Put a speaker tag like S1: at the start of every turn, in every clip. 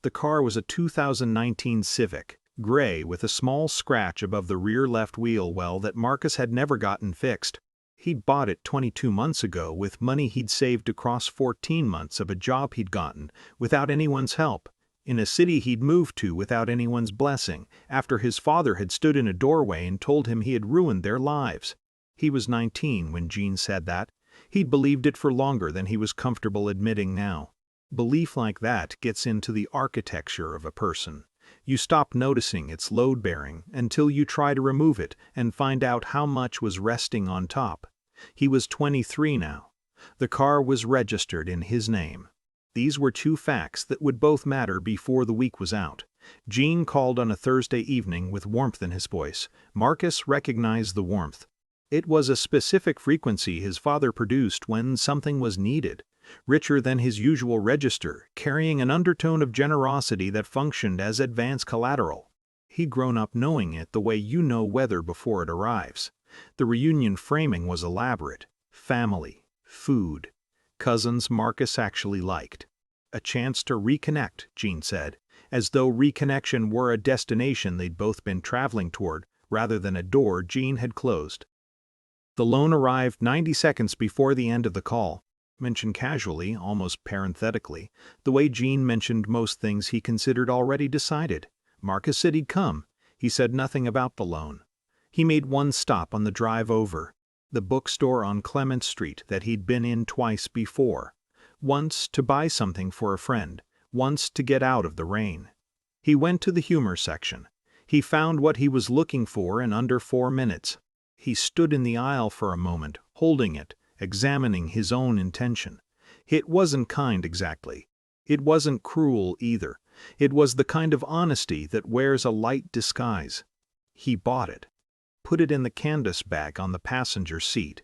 S1: The car was a 2019 Civic, gray with a small scratch above the rear left wheel well that Marcus had never gotten fixed. He'd bought it 22 months ago with money he'd saved across 14 months of a job he'd gotten, without anyone's help, in a city he'd moved to without anyone's blessing, after his father had stood in a doorway and told him he had ruined their lives. He was 19 when Gene said that. He'd believed it for longer than he was comfortable admitting now. Belief like that gets into the architecture of a person. You stop noticing its load-bearing until you try to remove it and find out how much was resting on top. He was 23 now. The car was registered in his name. These were two facts that would both matter before the week was out. Gene called on a Thursday evening with warmth in his voice. Marcus recognized the warmth. It was a specific frequency his father produced when something was needed, richer than his usual register, carrying an undertone of generosity that functioned as advance collateral. He'd grown up knowing it the way you know weather before it arrives. The reunion framing was elaborate. Family, food, cousins Marcus actually liked. A chance to reconnect, Gene said, as though reconnection were a destination they'd both been traveling toward, rather than a door Gene had closed. The loan arrived 90 seconds before the end of the call, mentioned casually, almost parenthetically, the way Gene mentioned most things he considered already decided. Marcus said he'd come. He said nothing about the loan. He made one stop on the drive over, the bookstore on Clement Street that he'd been in twice before. Once to buy something for a friend, once to get out of the rain. He went to the humor section. He found what he was looking for in under 4 minutes. He stood in the aisle for a moment, holding it, examining his own intention. It wasn't kind exactly. It wasn't cruel either. It was the kind of honesty that wears a light disguise. He bought it. Put it in the canvas bag on the passenger seat.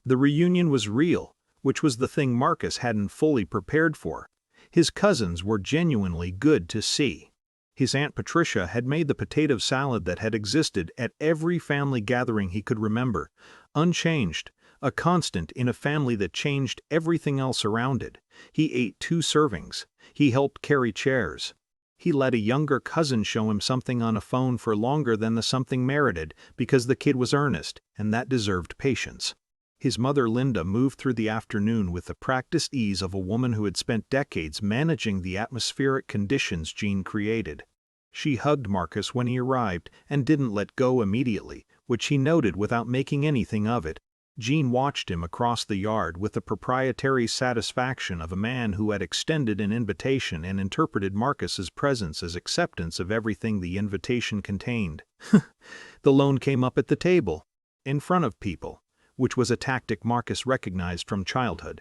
S1: The reunion was real, which was the thing Marcus hadn't fully prepared for. His cousins were genuinely good to see. His Aunt Patricia had made the potato salad that had existed at every family gathering he could remember, unchanged, a constant in a family that changed everything else around it. He ate 2 servings. He helped carry chairs. He let a younger cousin show him something on a phone for longer than the something merited because the kid was earnest, and that deserved patience. His mother Linda moved through the afternoon with the practiced ease of a woman who had spent decades managing the atmospheric conditions Gene created. She hugged Marcus when he arrived and didn't let go immediately, which he noted without making anything of it. Gene watched him across the yard with the proprietary satisfaction of a man who had extended an invitation and interpreted Marcus's presence as acceptance of everything the invitation contained. The loan came up at the table, in front of people, which was a tactic Marcus recognized from childhood.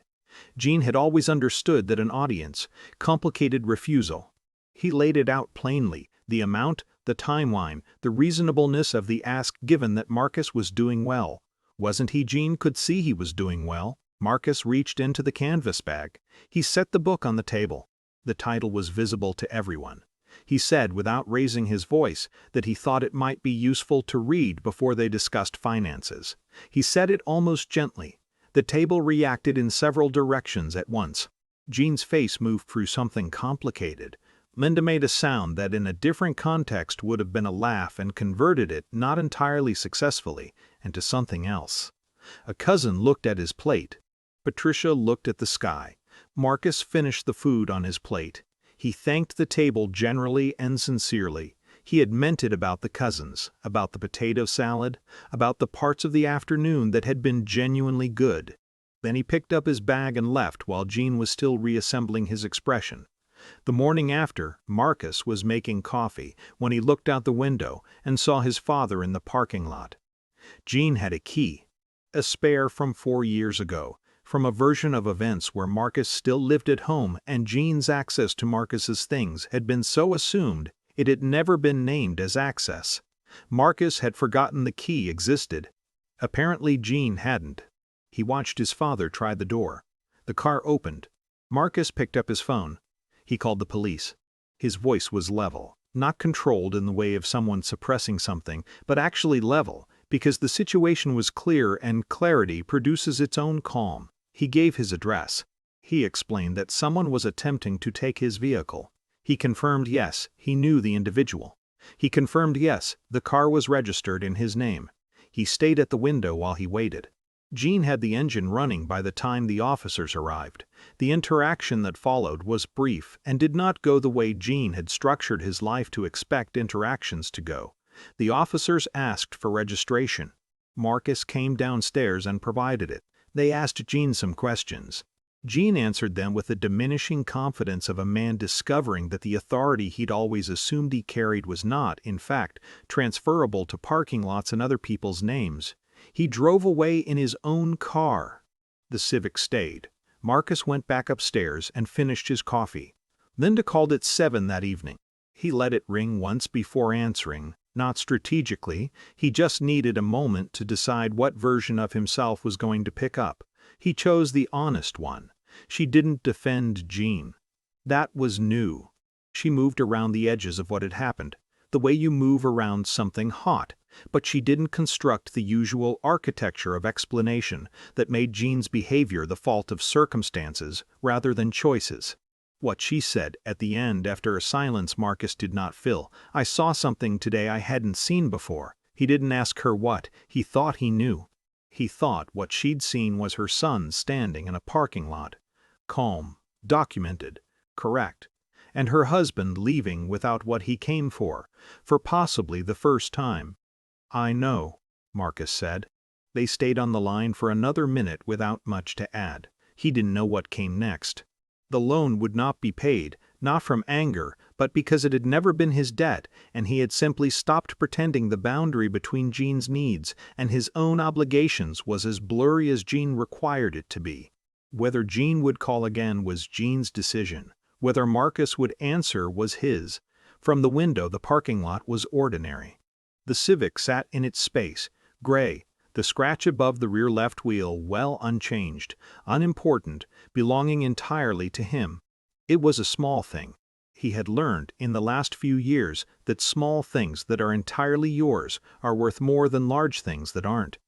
S1: Gene had always understood that an audience complicated refusal. He laid it out plainly, the amount, the timeline, the reasonableness of the ask given that Marcus was doing well. Wasn't he? Gene could see he was doing well. Marcus reached into the canvas bag. He set the book on the table. The title was visible to everyone. He said, without raising his voice, that he thought it might be useful to read before they discussed finances. He said it almost gently. The table reacted in several directions at once. Gene's face moved through something complicated. Linda made a sound that in a different context would have been a laugh and converted it, not entirely successfully, into something else. A cousin looked at his plate. Patricia looked at the sky. Marcus finished the food on his plate. He thanked the table generally and sincerely. He had meant it about the cousins, about the potato salad, about the parts of the afternoon that had been genuinely good. Then he picked up his bag and left while Gene was still reassembling his expression. The morning after, Marcus was making coffee when he looked out the window and saw his father in the parking lot. Gene had a key, a spare from 4 years ago, from a version of events where Marcus still lived at home, and Gene's access to Marcus's things had been so assumed it had never been named as access. Marcus had forgotten the key existed. Apparently Gene hadn't. He watched his father try the door. The car opened. Marcus picked up his phone. He called the police. His voice was level, not controlled in the way of someone suppressing something, but actually level, because the situation was clear and clarity produces its own calm. He gave his address. He explained that someone was attempting to take his vehicle. He confirmed yes, he knew the individual. He confirmed yes, the car was registered in his name. He stayed at the window while he waited. Gene had the engine running by the time the officers arrived. The interaction that followed was brief and did not go the way Gene had structured his life to expect interactions to go. The officers asked for registration. Marcus came downstairs and provided it. They asked Gene some questions. Gene answered them with the diminishing confidence of a man discovering that the authority he'd always assumed he carried was not, in fact, transferable to parking lots and other people's names. He drove away in his own car. The Civic stayed. Marcus went back upstairs and finished his coffee. Linda called at 7 that evening. He let it ring once before answering, not strategically. He just needed a moment to decide what version of himself was going to pick up. He chose the honest one. She didn't defend Gene. That was new. She moved around the edges of what had happened, the way you move around something hot, but she didn't construct the usual architecture of explanation that made Gene's behavior the fault of circumstances rather than choices. What she said at the end after a silence Marcus did not fill, "I saw something today I hadn't seen before." He didn't ask her what, he thought he knew. He thought what she'd seen was her son standing in a parking lot. Calm, documented, correct. And her husband leaving without what he came for possibly the first time. "I know," Marcus said. They stayed on the line for another minute without much to add. He didn't know what came next. The loan would not be paid, not from anger, but because it had never been his debt, and he had simply stopped pretending the boundary between Gene's needs and his own obligations was as blurry as Gene required it to be. Whether Gene would call again was Gene's decision. Whether Marcus would answer was his. From the window, the parking lot was ordinary. The Civic sat in its space, gray, the scratch above the rear left wheel well unchanged, unimportant, belonging entirely to him. It was a small thing. He had learned in the last few years that small things that are entirely yours are worth more than large things that aren't.